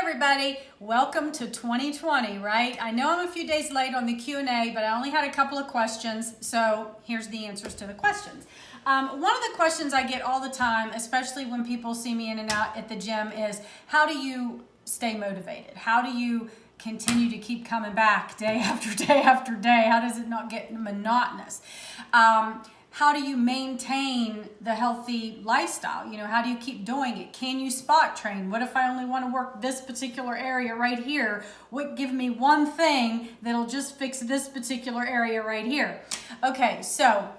everybody, welcome to 2020, right? I know I'm a few days late on the Q&A, but I only had a couple of questions, so here's the answers to the questions. One of the questions I get all the time, especially when people see me in and out at the gym, is how do you stay motivated? How do you continue to keep coming back day after day after day? How does it not get monotonous? How do you maintain the healthy lifestyle? You know, how do you keep doing it? Can you spot train? What if I only want to work this particular area right here? Give me one thing that'll just fix this particular area right here. Okay, so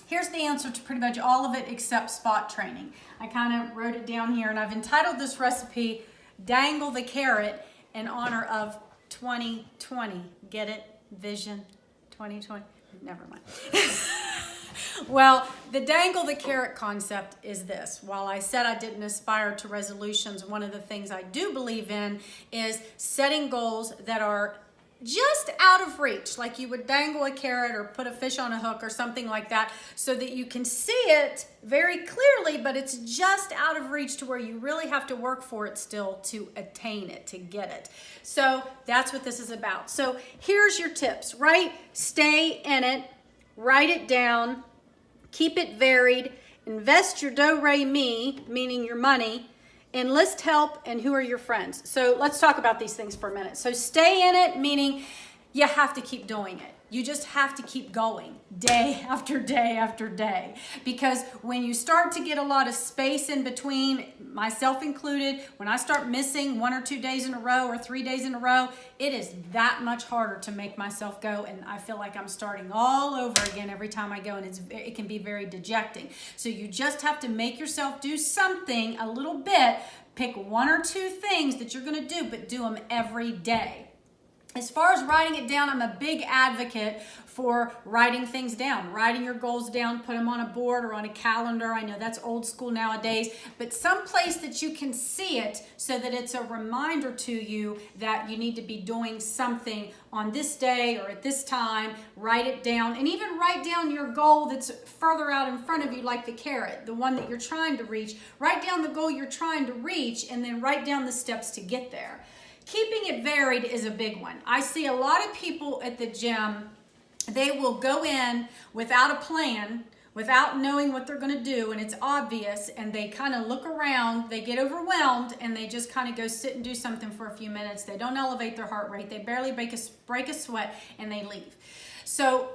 here's the answer to pretty much all of it except spot training. I kind of wrote it down here, and I've entitled this recipe Dangle the Carrot in honor of 2020. Get it? Vision 2020? Never mind. Well, the dangle the carrot concept is this. While I said I didn't aspire to resolutions, one of the things I do believe in is setting goals that are just out of reach, like you would dangle a carrot or put a fish on a hook or something like that, so that you can see it very clearly, but it's just out of reach to where you really have to work for it still to attain it, to get it. So that's what this is about. So here's your tips, right? Stay in it, write it down, keep it varied, invest your do-re-mi, meaning your money, enlist help, and who are your friends. So let's talk about these things for a minute. So stay in it, meaning you have to keep doing it. You just have to keep going day after day after day. Because when you start to get a lot of space in between, myself included, when I start missing 1 or 2 days in a row or 3 days in a row, it is that much harder to make myself go, and I feel like I'm starting all over again every time I go, and it can be very dejecting. So you just have to make yourself do something a little bit. Pick 1 or 2 things that you're going to do, but do them every day. As far as writing it down, I'm a big advocate for writing things down, writing your goals down, put them on a board or on a calendar. I know that's old school nowadays, but someplace that you can see it so that it's a reminder to you that you need to be doing something on this day or at this time. Write it down, and even write down your goal that's further out in front of you, like the carrot, the one that you're trying to reach. Write down the goal you're trying to reach, and then write down the steps to get there. Keeping it varied is a big one. I see a lot of people at the gym, they will go in without a plan, without knowing what they're going to do, and it's obvious, and they kind of look around, they get overwhelmed, and they just kind of go sit and do something for a few minutes. They don't elevate their heart rate, they barely break a sweat, and they leave. So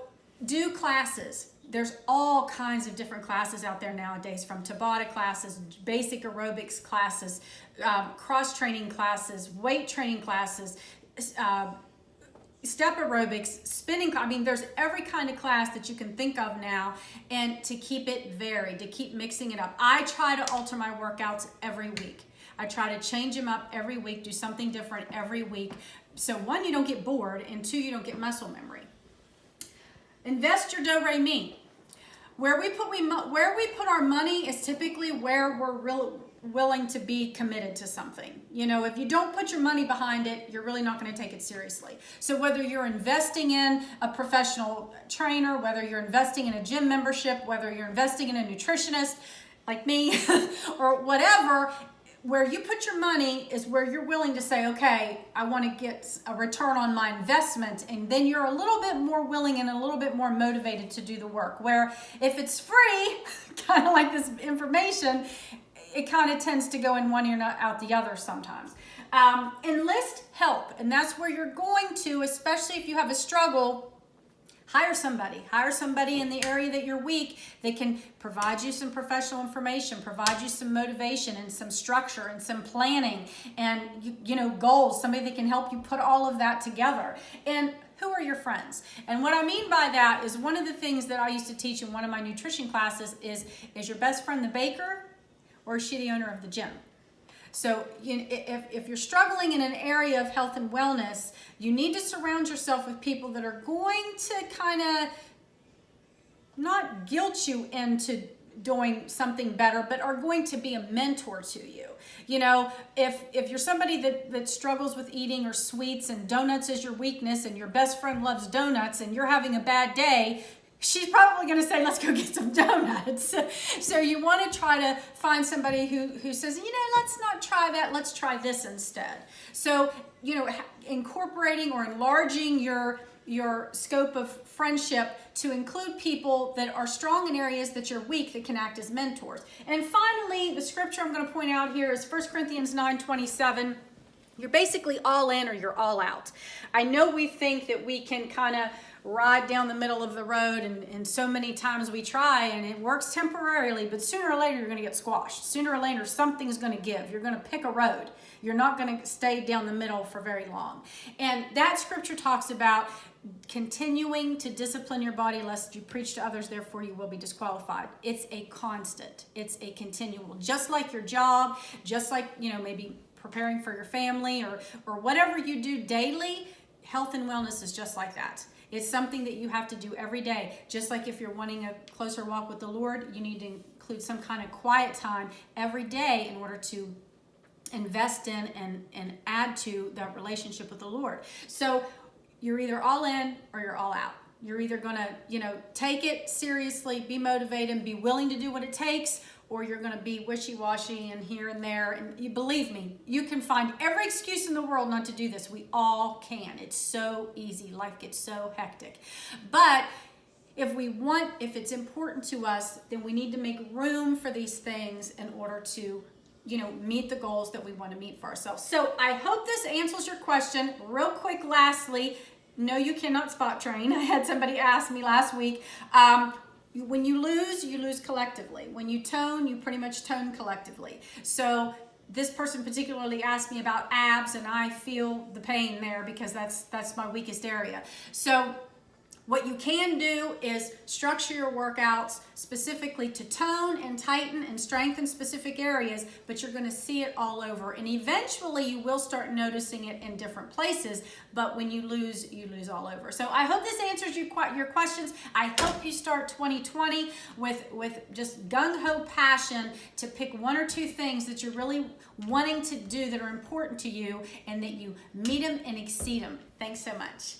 do classes. There's all kinds of different classes out there nowadays, from Tabata classes, basic aerobics classes, cross-training classes, weight training classes, step aerobics, spinning. I mean, there's every kind of class that you can think of now, and to keep it varied, to keep mixing it up. I try to alter my workouts every week. I try to change them up every week, do something different every week. So 1, you don't get bored, and 2, you don't get muscle memory. Invest your do-re-mi. Where we put our money is typically where we're willing to be committed to something. You know, if you don't put your money behind it, you're really not going to take it seriously. So whether you're investing in a professional trainer, whether you're investing in a gym membership, whether you're investing in a nutritionist like me, or whatever, where you put your money is where you're willing to say, okay, I want to get a return on my investment, and then you're a little bit more willing and a little bit more motivated to do the work. Where if it's free, kind of like this information, it kind of tends to go in one ear, not out the other sometimes. Enlist help, and that's where you're going to, especially if you have a struggle, hire somebody in the area that you're weak. They can provide you some professional information, provide you some motivation and some structure and some planning and, you know, goals, somebody that can help you put all of that together. And who are your friends? And what I mean by that is, one of the things that I used to teach in one of my nutrition classes is your best friend the baker, or is she the owner of the gym? So if you're struggling in an area of health and wellness, you need to surround yourself with people that are going to kind of not guilt you into doing something better, but are going to be a mentor to you. You know, if you're somebody that struggles with eating or sweets, and donuts is your weakness, and your best friend loves donuts, and you're having a bad day, she's probably going to say, let's go get some donuts. So you want to try to find somebody who says, let's not try that. Let's try this instead. So, incorporating or enlarging your scope of friendship to include people that are strong in areas that you're weak, that can act as mentors. And finally, the scripture I'm going to point out here is 1 Corinthians 9:27. You're basically all in or you're all out. I know we think that we can kind of ride down the middle of the road, and so many times we try and it works temporarily, but sooner or later you're going to get squashed. Sooner or later something's going to give. You're going to pick a road. You're not going to stay down the middle for very long. And that scripture talks about continuing to discipline your body lest you preach to others, therefore you will be disqualified. It's a constant. It's a continual. Just like your job, just like, maybe preparing for your family or whatever you do daily, health and wellness is just like that. It's something that you have to do every day. Just like if you're wanting a closer walk with the Lord, you need to include some kind of quiet time every day in order to invest in and add to that relationship with the Lord. So you're either all in or you're all out. You're either going to, take it seriously, be motivated, and be willing to do what it takes, or you're going to be wishy-washy and here and there. And you believe me, you can find every excuse in the world not to do this. We all can. It's so easy. Life gets so hectic. But if it's important to us, then we need to make room for these things in order to meet the goals that we want to meet for ourselves. So I hope this answers your question. Real quick, lastly, no, you cannot spot train. I had somebody ask me last week, when you lose collectively. When you tone, you pretty much tone collectively. So this person particularly asked me about abs, and I feel the pain there because that's my weakest area. So what you can do is structure your workouts specifically to tone and tighten and strengthen specific areas, but you're going to see it all over. And eventually you will start noticing it in different places, but when you lose all over. So I hope this answers your questions. I hope you start 2020 with just gung-ho passion to pick one or two things that you're really wanting to do that are important to you, and that you meet them and exceed them. Thanks so much.